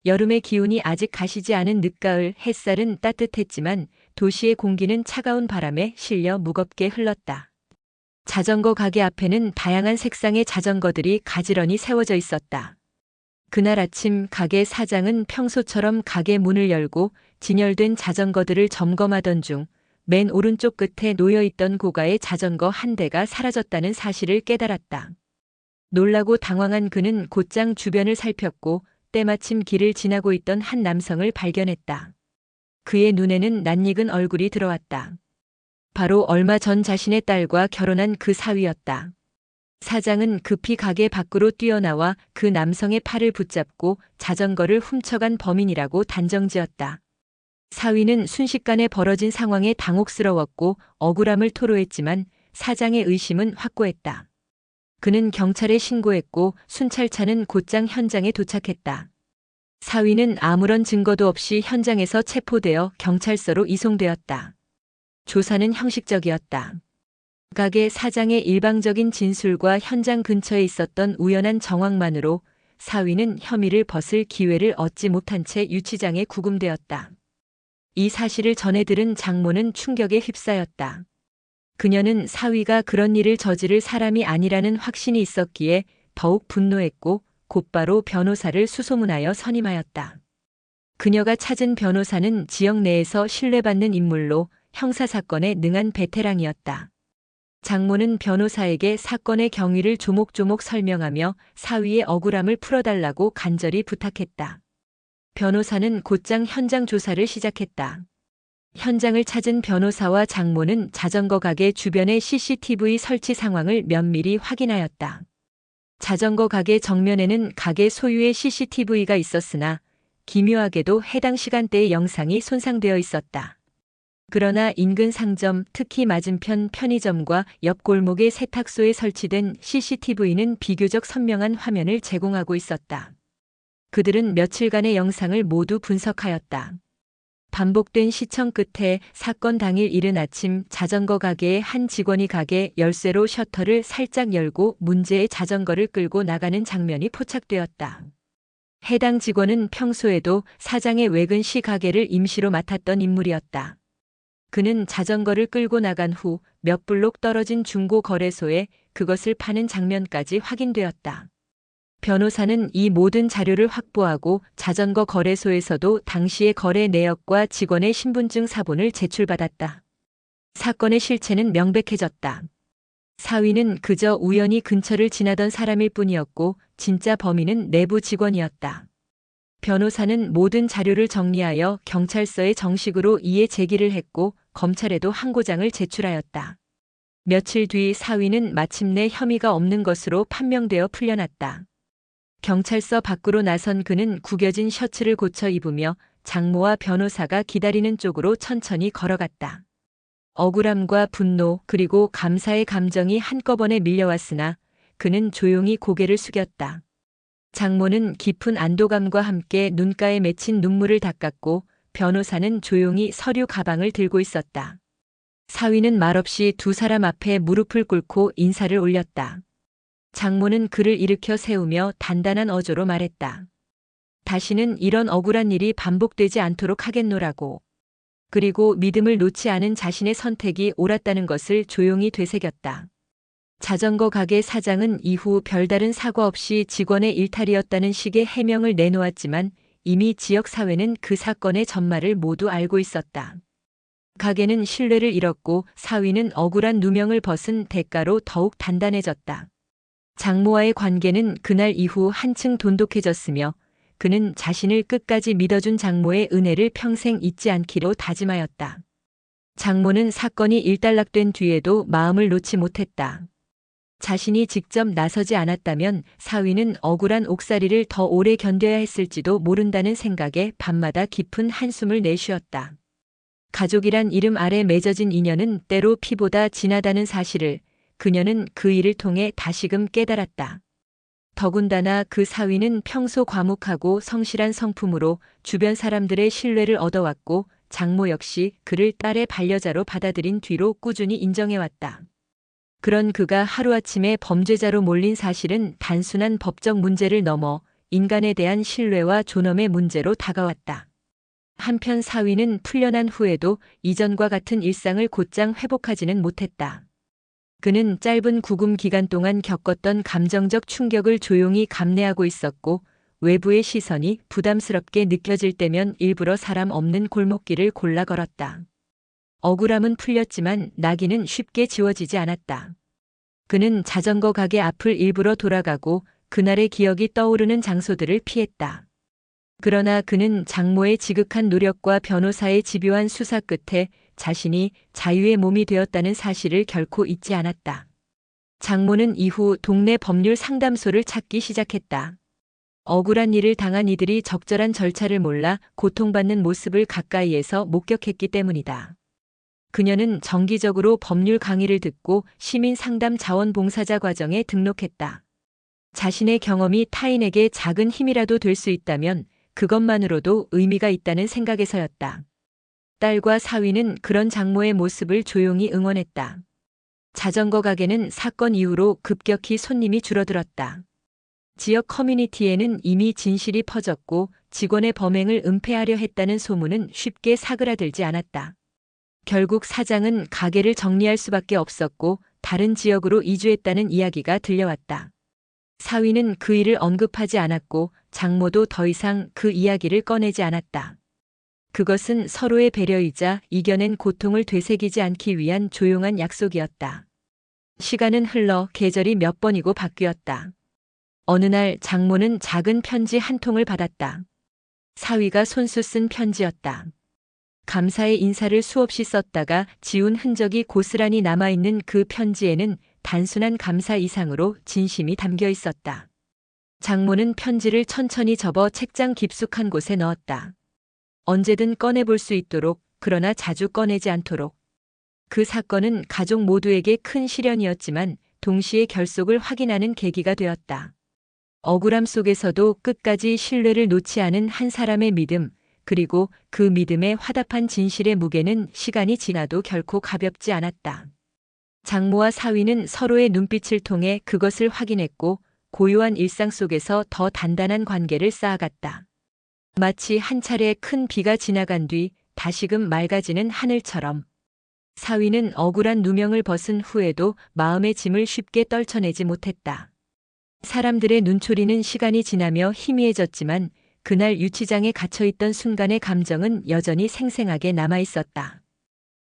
여름의 기운이 아직 가시지 않은 늦가을 햇살은 따뜻했지만 도시의 공기는 차가운 바람에 실려 무겁게 흘렀다. 자전거 가게 앞에는 다양한 색상의 자전거들이 가지런히 세워져 있었다. 그날 아침 가게 사장은 평소처럼 가게 문을 열고 진열된 자전거들을 점검하던 중 맨 오른쪽 끝에 놓여있던 고가의 자전거 한 대가 사라졌다는 사실을 깨달았다. 놀라고 당황한 그는 곧장 주변을 살폈고 때마침 길을 지나고 있던 한 남성을 발견했다. 그의 눈에는 낯익은 얼굴이 들어왔다. 바로 얼마 전 자신의 딸과 결혼한 그 사위였다. 사장은 급히 가게 밖으로 뛰어나와 그 남성의 팔을 붙잡고 자전거를 훔쳐간 범인이라고 단정지었다. 사위는 순식간에 벌어진 상황에 당혹스러웠고 억울함을 토로했지만 사장의 의심은 확고했다. 그는 경찰에 신고했고 순찰차는 곧장 현장에 도착했다. 사위는 아무런 증거도 없이 현장에서 체포되어 경찰서로 이송되었다. 조사는 형식적이었다. 가게 사장의 일방적인 진술과 현장 근처에 있었던 우연한 정황만으로 사위는 혐의를 벗을 기회를 얻지 못한 채 유치장에 구금되었다. 이 사실을 전해 들은 장모는 충격에 휩싸였다. 그녀는 사위가 그런 일을 저지를 사람이 아니라는 확신이 있었기에 더욱 분노했고 곧바로 변호사를 수소문하여 선임하였다. 그녀가 찾은 변호사는 지역 내에서 신뢰받는 인물로 형사사건에 능한 베테랑이었다. 장모는 변호사에게 사건의 경위를 조목조목 설명하며 사위의 억울함을 풀어달라고 간절히 부탁했다. 변호사는 곧장 현장 조사를 시작했다. 현장을 찾은 변호사와 장모는 자전거 가게 주변의 CCTV 설치 상황을 면밀히 확인하였다. 자전거 가게 정면에는 가게 소유의 CCTV가 있었으나 기묘하게도 해당 시간대의 영상이 손상되어 있었다. 그러나 인근 상점, 특히 맞은편 편의점과 옆 골목의 세탁소에 설치된 CCTV는 비교적 선명한 화면을 제공하고 있었다. 그들은 며칠간의 영상을 모두 분석하였다. 반복된 시청 끝에 사건 당일 이른 아침 자전거 가게의 한 직원이 가게 열쇠로 셔터를 살짝 열고 문제의 자전거를 끌고 나가는 장면이 포착되었다. 해당 직원은 평소에도 사장의 외근 시 가게를 임시로 맡았던 인물이었다. 그는 자전거를 끌고 나간 후 몇 블록 떨어진 중고 거래소에 그것을 파는 장면까지 확인되었다. 변호사는 이 모든 자료를 확보하고 자전거 거래소에서도 당시의 거래 내역과 직원의 신분증 사본을 제출받았다. 사건의 실체는 명백해졌다. 사위는 그저 우연히 근처를 지나던 사람일 뿐이었고 진짜 범인은 내부 직원이었다. 변호사는 모든 자료를 정리하여 경찰서에 정식으로 이의 제기를 했고 검찰에도 항고장을 제출하였다. 며칠 뒤 사위는 마침내 혐의가 없는 것으로 판명되어 풀려났다. 경찰서 밖으로 나선 그는 구겨진 셔츠를 고쳐 입으며 장모와 변호사가 기다리는 쪽으로 천천히 걸어갔다. 억울함과 분노 그리고 감사의 감정이 한꺼번에 밀려왔으나 그는 조용히 고개를 숙였다. 장모는 깊은 안도감과 함께 눈가에 맺힌 눈물을 닦았고 변호사는 조용히 서류 가방을 들고 있었다. 사위는 말없이 두 사람 앞에 무릎을 꿇고 인사를 올렸다. 장모는 그를 일으켜 세우며 단단한 어조로 말했다. 다시는 이런 억울한 일이 반복되지 않도록 하겠노라고. 그리고 믿음을 놓지 않은 자신의 선택이 옳았다는 것을 조용히 되새겼다. 자전거 가게 사장은 이후 별다른 사과 없이 직원의 일탈이었다는 식의 해명을 내놓았지만 이미 지역 사회는 그 사건의 전말을 모두 알고 있었다. 가게는 신뢰를 잃었고 사위는 억울한 누명을 벗은 대가로 더욱 단단해졌다. 장모와의 관계는 그날 이후 한층 돈독해졌으며 그는 자신을 끝까지 믿어준 장모의 은혜를 평생 잊지 않기로 다짐하였다. 장모는 사건이 일단락된 뒤에도 마음을 놓지 못했다. 자신이 직접 나서지 않았다면 사위는 억울한 옥살이를 더 오래 견뎌야 했을지도 모른다는 생각에 밤마다 깊은 한숨을 내쉬었다. 가족이란 이름 아래 맺어진 인연은 때로 피보다 진하다는 사실을 그녀는 그 일을 통해 다시금 깨달았다. 더군다나 그 사위는 평소 과묵하고 성실한 성품으로 주변 사람들의 신뢰를 얻어왔고 장모 역시 그를 딸의 반려자로 받아들인 뒤로 꾸준히 인정해왔다. 그런 그가 하루아침에 범죄자로 몰린 사실은 단순한 법적 문제를 넘어 인간에 대한 신뢰와 존엄의 문제로 다가왔다. 한편 사위는 풀려난 후에도 이전과 같은 일상을 곧장 회복하지는 못했다. 그는 짧은 구금 기간 동안 겪었던 감정적 충격을 조용히 감내하고 있었고, 외부의 시선이 부담스럽게 느껴질 때면 일부러 사람 없는 골목길을 골라 걸었다. 억울함은 풀렸지만 낙인은 쉽게 지워지지 않았다. 그는 자전거 가게 앞을 일부러 돌아가고 그날의 기억이 떠오르는 장소들을 피했다. 그러나 그는 장모의 지극한 노력과 변호사의 집요한 수사 끝에 자신이 자유의 몸이 되었다는 사실을 결코 잊지 않았다. 장모는 이후 동네 법률 상담소를 찾기 시작했다. 억울한 일을 당한 이들이 적절한 절차를 몰라 고통받는 모습을 가까이에서 목격했기 때문이다. 그녀는 정기적으로 법률 강의를 듣고 시민 상담 자원봉사자 과정에 등록했다. 자신의 경험이 타인에게 작은 힘이라도 될 수 있다면 그것만으로도 의미가 있다는 생각에서였다. 딸과 사위는 그런 장모의 모습을 조용히 응원했다. 자전거 가게는 사건 이후로 급격히 손님이 줄어들었다. 지역 커뮤니티에는 이미 진실이 퍼졌고 직원의 범행을 은폐하려 했다는 소문은 쉽게 사그라들지 않았다. 결국 사장은 가게를 정리할 수밖에 없었고 다른 지역으로 이주했다는 이야기가 들려왔다. 사위는 그 일을 언급하지 않았고 장모도 더 이상 그 이야기를 꺼내지 않았다. 그것은 서로의 배려이자 이겨낸 고통을 되새기지 않기 위한 조용한 약속이었다. 시간은 흘러 계절이 몇 번이고 바뀌었다. 어느 날 장모는 작은 편지 한 통을 받았다. 사위가 손수 쓴 편지였다. 감사의 인사를 수없이 썼다가 지운 흔적이 고스란히 남아있는 그 편지에는 단순한 감사 이상으로 진심이 담겨 있었다. 장모는 편지를 천천히 접어 책장 깊숙한 곳에 넣었다. 언제든 꺼내볼 수 있도록, 그러나 자주 꺼내지 않도록. 그 사건은 가족 모두에게 큰 시련이었지만 동시에 결속을 확인하는 계기가 되었다. 억울함 속에서도 끝까지 신뢰를 놓지 않은 한 사람의 믿음, 그리고 그 믿음의 화답한 진실의 무게는 시간이 지나도 결코 가볍지 않았다. 장모와 사위는 서로의 눈빛을 통해 그것을 확인했고 고요한 일상 속에서 더 단단한 관계를 쌓아갔다. 마치 한 차례 큰 비가 지나간 뒤 다시금 맑아지는 하늘처럼. 사위는 억울한 누명을 벗은 후에도 마음의 짐을 쉽게 떨쳐내지 못했다. 사람들의 눈초리는 시간이 지나며 희미해졌지만 그날 유치장에 갇혀있던 순간의 감정은 여전히 생생하게 남아있었다.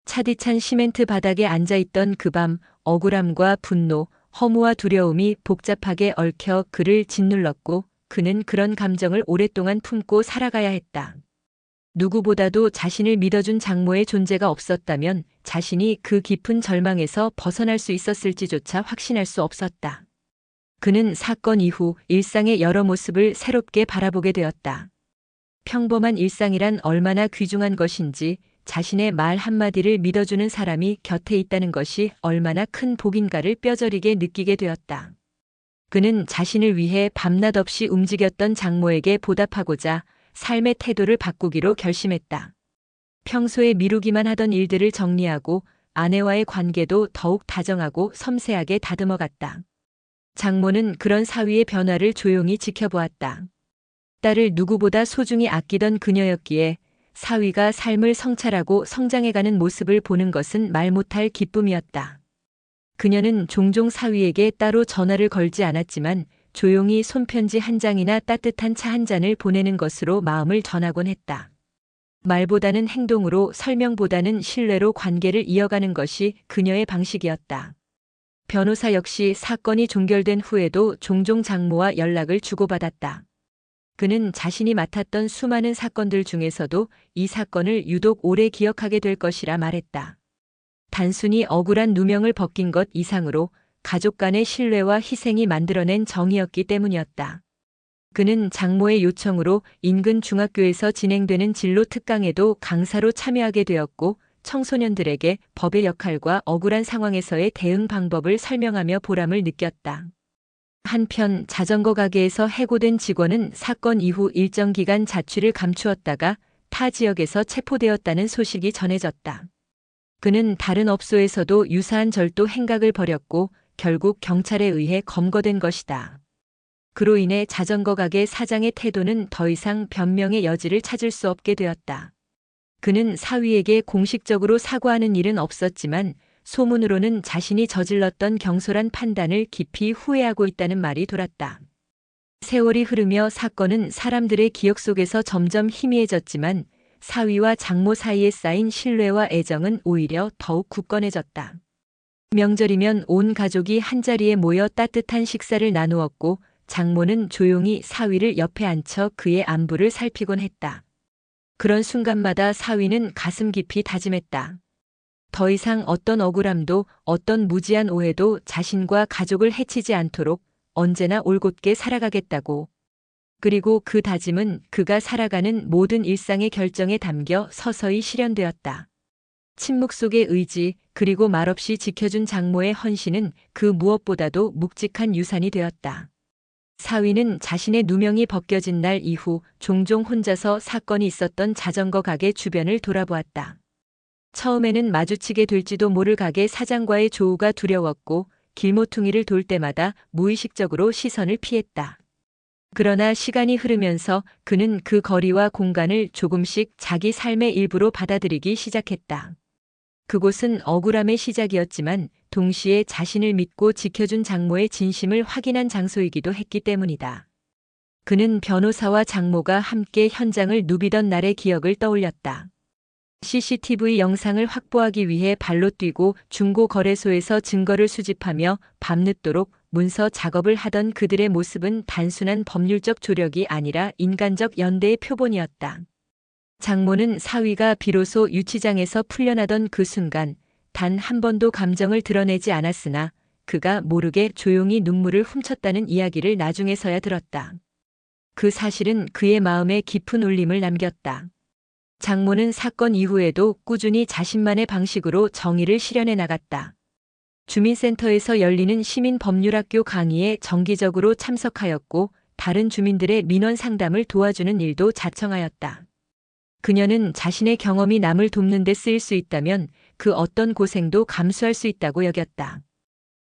차디찬 시멘트 바닥에 앉아있던 그 밤, 억울함과 분노, 허무와 두려움이 복잡하게 얽혀 그를 짓눌렀고 그는 그런 감정을 오랫동안 품고 살아가야 했다. 누구보다도 자신을 믿어준 장모의 존재가 없었다면 자신이 그 깊은 절망에서 벗어날 수 있었을지조차 확신할 수 없었다. 그는 사건 이후 일상의 여러 모습을 새롭게 바라보게 되었다. 평범한 일상이란 얼마나 귀중한 것인지, 자신의 말 한마디를 믿어주는 사람이 곁에 있다는 것이 얼마나 큰 복인가를 뼈저리게 느끼게 되었다. 그는 자신을 위해 밤낮 없이 움직였던 장모에게 보답하고자 삶의 태도를 바꾸기로 결심했다. 평소에 미루기만 하던 일들을 정리하고 아내와의 관계도 더욱 다정하고 섬세하게 다듬어갔다. 장모는 그런 사위의 변화를 조용히 지켜보았다. 딸을 누구보다 소중히 아끼던 그녀였기에 사위가 삶을 성찰하고 성장해가는 모습을 보는 것은 말 못할 기쁨이었다. 그녀는 종종 사위에게 따로 전화를 걸지 않았지만 조용히 손편지 한 장이나 따뜻한 차 한 잔을 보내는 것으로 마음을 전하곤 했다. 말보다는 행동으로, 설명보다는 신뢰로 관계를 이어가는 것이 그녀의 방식이었다. 변호사 역시 사건이 종결된 후에도 종종 장모와 연락을 주고받았다. 그는 자신이 맡았던 수많은 사건들 중에서도 이 사건을 유독 오래 기억하게 될 것이라 말했다. 단순히 억울한 누명을 벗긴 것 이상으로 가족 간의 신뢰와 희생이 만들어낸 정이었기 때문이었다. 그는 장모의 요청으로 인근 중학교에서 진행되는 진로 특강에도 강사로 참여하게 되었고 청소년들에게 법의 역할과 억울한 상황에서의 대응 방법을 설명하며 보람을 느꼈다. 한편 자전거 가게에서 해고된 직원은 사건 이후 일정 기간 자취를 감추었다가 타 지역에서 체포되었다는 소식이 전해졌다. 그는 다른 업소에서도 유사한 절도 행각을 벌였고 결국 경찰에 의해 검거된 것이다. 그로 인해 자전거 가게 사장의 태도는 더 이상 변명의 여지를 찾을 수 없게 되었다. 그는 사위에게 공식적으로 사과하는 일은 없었지만 소문으로는 자신이 저질렀던 경솔한 판단을 깊이 후회하고 있다는 말이 돌았다. 세월이 흐르며 사건은 사람들의 기억 속에서 점점 희미해졌지만 사위와 장모 사이에 쌓인 신뢰와 애정은 오히려 더욱 굳건해졌다. 명절이면 온 가족이 한자리에 모여 따뜻한 식사를 나누었고 장모는 조용히 사위를 옆에 앉혀 그의 안부를 살피곤 했다. 그런 순간마다 사위는 가슴 깊이 다짐했다. 더 이상 어떤 억울함도 어떤 무지한 오해도 자신과 가족을 해치지 않도록 언제나 올곧게 살아가겠다고. 그리고 그 다짐은 그가 살아가는 모든 일상의 결정에 담겨 서서히 실현되었다. 침묵 속의 의지, 그리고 말없이 지켜준 장모의 헌신은 그 무엇보다도 묵직한 유산이 되었다. 사위는 자신의 누명이 벗겨진 날 이후 종종 혼자서 사건이 있었던 자전거 가게 주변을 돌아보았다. 처음에는 마주치게 될지도 모를 가게 사장과의 조우가 두려웠고 길모퉁이를 돌 때마다 무의식적으로 시선을 피했다. 그러나 시간이 흐르면서 그는 그 거리와 공간을 조금씩 자기 삶의 일부로 받아들이기 시작했다. 그곳은 억울함의 시작이었지만 동시에 자신을 믿고 지켜준 장모의 진심을 확인한 장소이기도 했기 때문이다. 그는 변호사와 장모가 함께 현장을 누비던 날의 기억을 떠올렸다. CCTV 영상을 확보하기 위해 발로 뛰고 중고 거래소에서 증거를 수집하며 밤늦도록 문서 작업을 하던 그들의 모습은 단순한 법률적 조력이 아니라 인간적 연대의 표본이었다. 장모는 사위가 비로소 유치장에서 풀려나던 그 순간 단 한 번도 감정을 드러내지 않았으나 그가 모르게 조용히 눈물을 훔쳤다는 이야기를 나중에서야 들었다. 그 사실은 그의 마음에 깊은 울림을 남겼다. 장모는 사건 이후에도 꾸준히 자신만의 방식으로 정의를 실현해 나갔다. 주민센터에서 열리는 시민법률학교 강의에 정기적으로 참석하였고 다른 주민들의 민원 상담을 도와주는 일도 자청하였다. 그녀는 자신의 경험이 남을 돕는 데 쓰일 수 있다면 그 어떤 고생도 감수할 수 있다고 여겼다.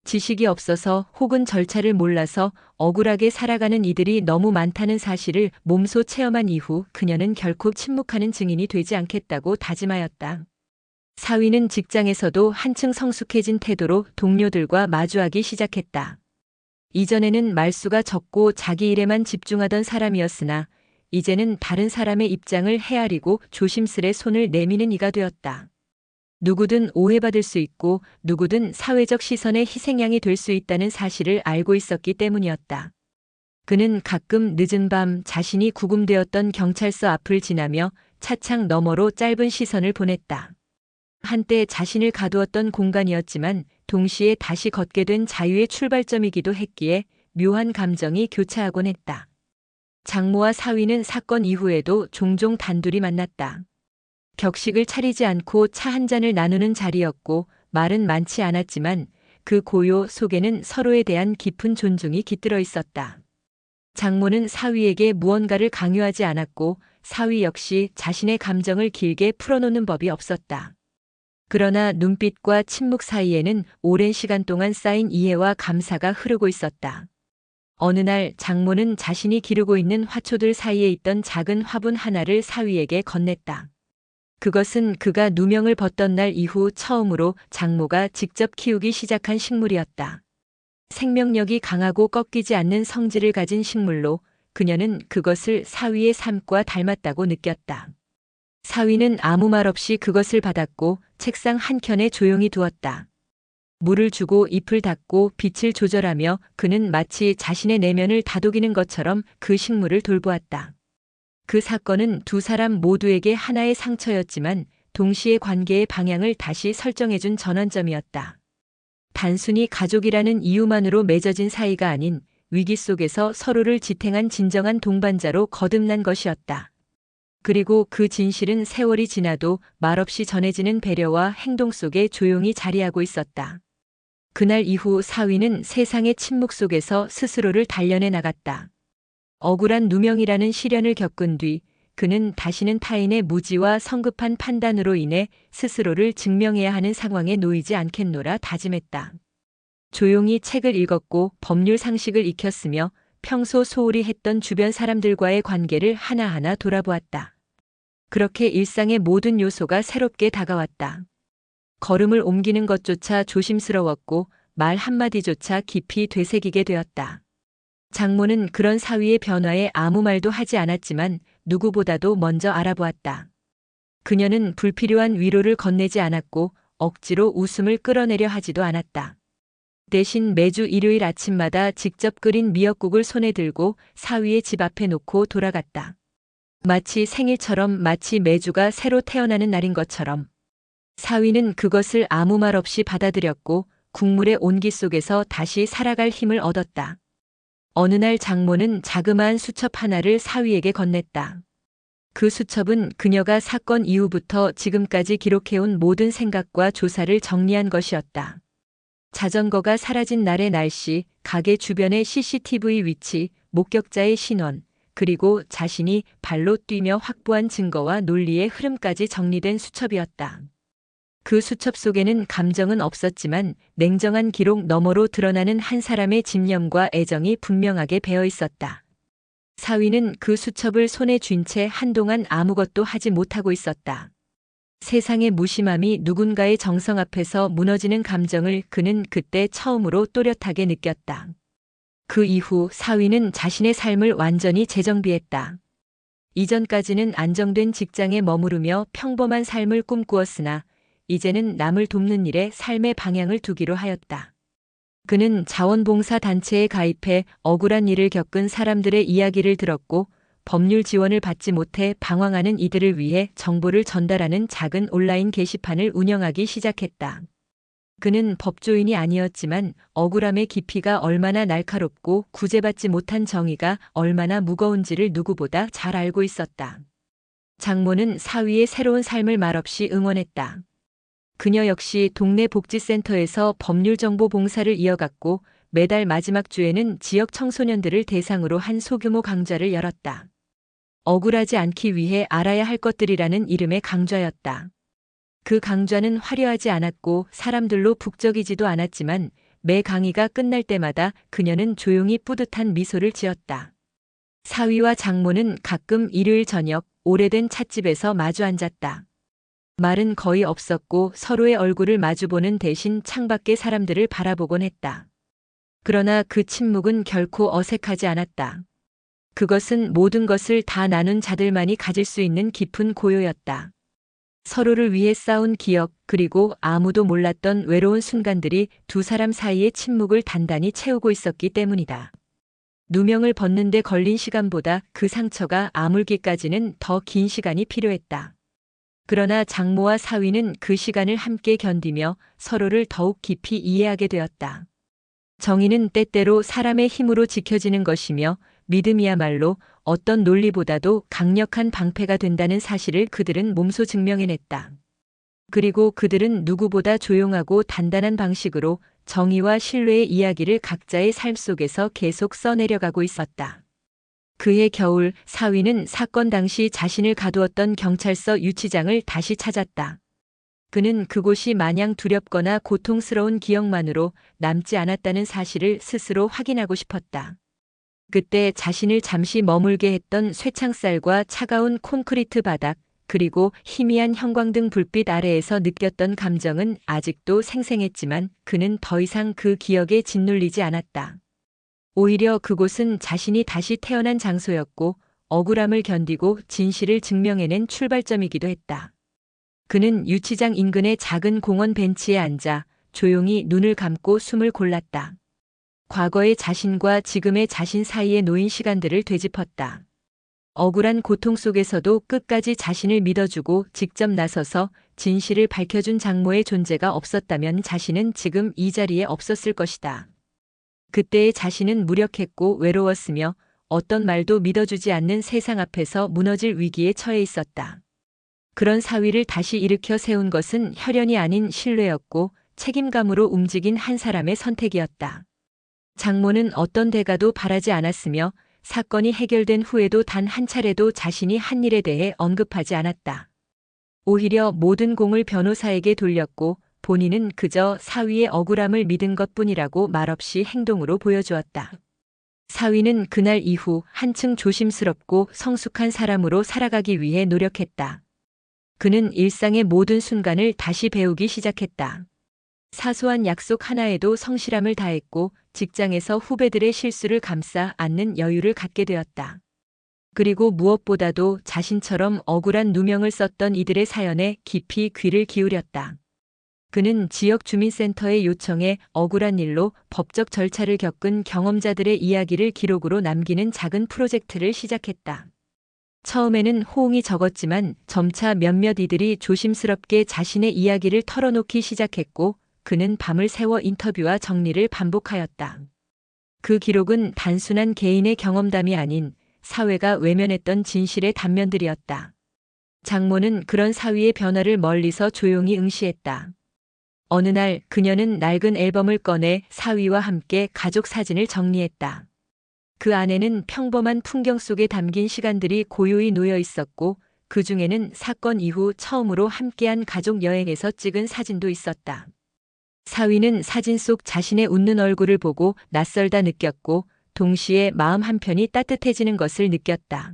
지식이 없어서 혹은 절차를 몰라서 억울하게 살아가는 이들이 너무 많다는 사실을 몸소 체험한 이후 그녀는 결코 침묵하는 증인이 되지 않겠다고 다짐하였다. 사위는 직장에서도 한층 성숙해진 태도로 동료들과 마주하기 시작했다. 이전에는 말수가 적고 자기 일에만 집중하던 사람이었으나 이제는 다른 사람의 입장을 헤아리고 조심스레 손을 내미는 이가 되었다. 누구든 오해받을 수 있고 누구든 사회적 시선의 희생양이 될 수 있다는 사실을 알고 있었기 때문이었다. 그는 가끔 늦은 밤 자신이 구금되었던 경찰서 앞을 지나며 차창 너머로 짧은 시선을 보냈다. 한때 자신을 가두었던 공간이었지만 동시에 다시 걷게 된 자유의 출발점이기도 했기에 묘한 감정이 교차하곤 했다. 장모와 사위는 사건 이후에도 종종 단둘이 만났다. 격식을 차리지 않고 차 한 잔을 나누는 자리였고 말은 많지 않았지만 그 고요 속에는 서로에 대한 깊은 존중이 깃들어 있었다. 장모는 사위에게 무언가를 강요하지 않았고 사위 역시 자신의 감정을 길게 풀어놓는 법이 없었다. 그러나 눈빛과 침묵 사이에는 오랜 시간 동안 쌓인 이해와 감사가 흐르고 있었다. 어느 날 장모는 자신이 기르고 있는 화초들 사이에 있던 작은 화분 하나를 사위에게 건넸다. 그것은 그가 누명을 벗던 날 이후 처음으로 장모가 직접 키우기 시작한 식물이었다. 생명력이 강하고 꺾이지 않는 성질을 가진 식물로 그녀는 그것을 사위의 삶과 닮았다고 느꼈다. 사위는 아무 말 없이 그것을 받았고 책상 한켠에 조용히 두었다. 물을 주고 잎을 닦고 빛을 조절하며 그는 마치 자신의 내면을 다독이는 것처럼 그 식물을 돌보았다. 그 사건은 두 사람 모두에게 하나의 상처였지만 동시에 관계의 방향을 다시 설정해준 전환점이었다. 단순히 가족이라는 이유만으로 맺어진 사이가 아닌 위기 속에서 서로를 지탱한 진정한 동반자로 거듭난 것이었다. 그리고 그 진실은 세월이 지나도 말없이 전해지는 배려와 행동 속에 조용히 자리하고 있었다. 그날 이후 사위는 세상의 침묵 속에서 스스로를 단련해 나갔다. 억울한 누명이라는 시련을 겪은 뒤 그는 다시는 타인의 무지와 성급한 판단으로 인해 스스로를 증명해야 하는 상황에 놓이지 않겠노라 다짐했다. 조용히 책을 읽었고 법률 상식을 익혔으며 평소 소홀히 했던 주변 사람들과의 관계를 하나하나 돌아보았다. 그렇게 일상의 모든 요소가 새롭게 다가왔다. 걸음을 옮기는 것조차 조심스러웠고 말 한마디조차 깊이 되새기게 되었다. 장모는 그런 사위의 변화에 아무 말도 하지 않았지만 누구보다도 먼저 알아보았다. 그녀는 불필요한 위로를 건네지 않았고 억지로 웃음을 끌어내려 하지도 않았다. 대신 매주 일요일 아침마다 직접 끓인 미역국을 손에 들고 사위의 집 앞에 놓고 돌아갔다. 마치 생일처럼, 마치 매주가 새로 태어나는 날인 것처럼. 사위는 그것을 아무 말 없이 받아들였고 국물의 온기 속에서 다시 살아갈 힘을 얻었다. 어느 날 장모는 자그마한 수첩 하나를 사위에게 건넸다. 그 수첩은 그녀가 사건 이후부터 지금까지 기록해온 모든 생각과 조사를 정리한 것이었다. 자전거가 사라진 날의 날씨, 가게 주변의 CCTV 위치, 목격자의 신원, 그리고 자신이 발로 뛰며 확보한 증거와 논리의 흐름까지 정리된 수첩이었다. 그 수첩 속에는 감정은 없었지만 냉정한 기록 너머로 드러나는 한 사람의 집념과 애정이 분명하게 배어 있었다. 사위는 그 수첩을 손에 쥔 채 한동안 아무것도 하지 못하고 있었다. 세상의 무심함이 누군가의 정성 앞에서 무너지는 감정을 그는 그때 처음으로 또렷하게 느꼈다. 그 이후 사위는 자신의 삶을 완전히 재정비했다. 이전까지는 안정된 직장에 머무르며 평범한 삶을 꿈꾸었으나 이제는 남을 돕는 일에 삶의 방향을 두기로 하였다. 그는 자원봉사 단체에 가입해 억울한 일을 겪은 사람들의 이야기를 들었고 법률 지원을 받지 못해 방황하는 이들을 위해 정보를 전달하는 작은 온라인 게시판을 운영하기 시작했다. 그는 법조인이 아니었지만 억울함의 깊이가 얼마나 날카롭고 구제받지 못한 정의가 얼마나 무거운지를 누구보다 잘 알고 있었다. 장모는 사위의 새로운 삶을 말없이 응원했다. 그녀 역시 동네 복지센터에서 법률정보 봉사를 이어갔고 매달 마지막 주에는 지역 청소년들을 대상으로 한 소규모 강좌를 열었다. 억울하지 않기 위해 알아야 할 것들이라는 이름의 강좌였다. 그 강좌는 화려하지 않았고 사람들로 북적이지도 않았지만 매 강의가 끝날 때마다 그녀는 조용히 뿌듯한 미소를 지었다. 사위와 장모는 가끔 일요일 저녁 오래된 찻집에서 마주 앉았다. 말은 거의 없었고 서로의 얼굴을 마주보는 대신 창밖의 사람들을 바라보곤 했다. 그러나 그 침묵은 결코 어색하지 않았다. 그것은 모든 것을 다 나눈 자들만이 가질 수 있는 깊은 고요였다. 서로를 위해 싸운 기억, 그리고 아무도 몰랐던 외로운 순간들이 두 사람 사이의 침묵을 단단히 채우고 있었기 때문이다. 누명을 벗는 데 걸린 시간보다 그 상처가 아물기까지는 더 긴 시간이 필요했다. 그러나 장모와 사위는 그 시간을 함께 견디며 서로를 더욱 깊이 이해하게 되었다. 정의는 때때로 사람의 힘으로 지켜지는 것이며 믿음이야말로 어떤 논리보다도 강력한 방패가 된다는 사실을 그들은 몸소 증명해냈다. 그리고 그들은 누구보다 조용하고 단단한 방식으로 정의와 신뢰의 이야기를 각자의 삶 속에서 계속 써내려가고 있었다. 그해 겨울 사위는 사건 당시 자신을 가두었던 경찰서 유치장을 다시 찾았다. 그는 그곳이 마냥 두렵거나 고통스러운 기억만으로 남지 않았다는 사실을 스스로 확인하고 싶었다. 그때 자신을 잠시 머물게 했던 쇠창살과 차가운 콘크리트 바닥, 그리고 희미한 형광등 불빛 아래에서 느꼈던 감정은 아직도 생생했지만 그는 더 이상 그 기억에 짓눌리지 않았다. 오히려 그곳은 자신이 다시 태어난 장소였고 억울함을 견디고 진실을 증명해낸 출발점이기도 했다. 그는 유치장 인근의 작은 공원 벤치에 앉아 조용히 눈을 감고 숨을 골랐다. 과거의 자신과 지금의 자신 사이에 놓인 시간들을 되짚었다. 억울한 고통 속에서도 끝까지 자신을 믿어주고 직접 나서서 진실을 밝혀준 장모의 존재가 없었다면 자신은 지금 이 자리에 없었을 것이다. 그때의 자신은 무력했고 외로웠으며 어떤 말도 믿어주지 않는 세상 앞에서 무너질 위기에 처해 있었다. 그런 사위를 다시 일으켜 세운 것은 혈연이 아닌 신뢰였고 책임감으로 움직인 한 사람의 선택이었다. 장모는 어떤 대가도 바라지 않았으며 사건이 해결된 후에도 단 한 차례도 자신이 한 일에 대해 언급하지 않았다. 오히려 모든 공을 변호사에게 돌렸고 본인은 그저 사위의 억울함을 믿은 것뿐이라고 말없이 행동으로 보여주었다. 사위는 그날 이후 한층 조심스럽고 성숙한 사람으로 살아가기 위해 노력했다. 그는 일상의 모든 순간을 다시 배우기 시작했다. 사소한 약속 하나에도 성실함을 다했고 직장에서 후배들의 실수를 감싸 안는 여유를 갖게 되었다. 그리고 무엇보다도 자신처럼 억울한 누명을 썼던 이들의 사연에 깊이 귀를 기울였다. 그는 지역 주민센터의 요청에 억울한 일로 법적 절차를 겪은 경험자들의 이야기를 기록으로 남기는 작은 프로젝트를 시작했다. 처음에는 호응이 적었지만 점차 몇몇 이들이 조심스럽게 자신의 이야기를 털어놓기 시작했고 그는 밤을 새워 인터뷰와 정리를 반복하였다. 그 기록은 단순한 개인의 경험담이 아닌 사회가 외면했던 진실의 단면들이었다. 장모는 그런 사위의 변화를 멀리서 조용히 응시했다. 어느 날 그녀는 낡은 앨범을 꺼내 사위와 함께 가족 사진을 정리했다. 그 안에는 평범한 풍경 속에 담긴 시간들이 고요히 놓여 있었고 그 중에는 사건 이후 처음으로 함께한 가족 여행에서 찍은 사진도 있었다. 사위는 사진 속 자신의 웃는 얼굴을 보고 낯설다 느꼈고 동시에 마음 한편이 따뜻해지는 것을 느꼈다.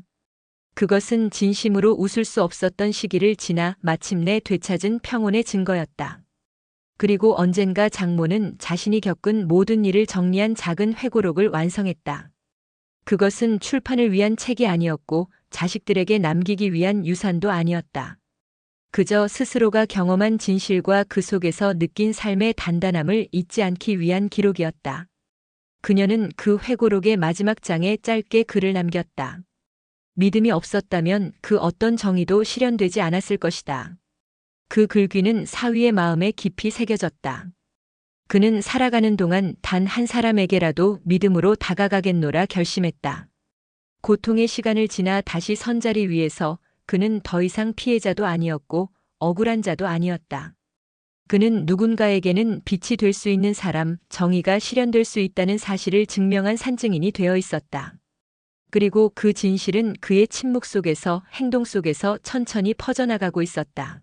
그것은 진심으로 웃을 수 없었던 시기를 지나 마침내 되찾은 평온의 증거였다. 그리고 언젠가 장모는 자신이 겪은 모든 일을 정리한 작은 회고록을 완성했다. 그것은 출판을 위한 책이 아니었고 자식들에게 남기기 위한 유산도 아니었다. 그저 스스로가 경험한 진실과 그 속에서 느낀 삶의 단단함을 잊지 않기 위한 기록이었다. 그녀는 그 회고록의 마지막 장에 짧게 글을 남겼다. 믿음이 없었다면 그 어떤 정의도 실현되지 않았을 것이다. 그 글귀는 사위의 마음에 깊이 새겨졌다. 그는 살아가는 동안 단 한 사람에게라도 믿음으로 다가가겠노라 결심했다. 고통의 시간을 지나 다시 선자리 위에서 그는 더 이상 피해자도 아니었고 억울한 자도 아니었다. 그는 누군가에게는 빛이 될 수 있는 사람, 정의가 실현될 수 있다는 사실을 증명한 산증인이 되어 있었다. 그리고 그 진실은 그의 침묵 속에서 행동 속에서 천천히 퍼져나가고 있었다.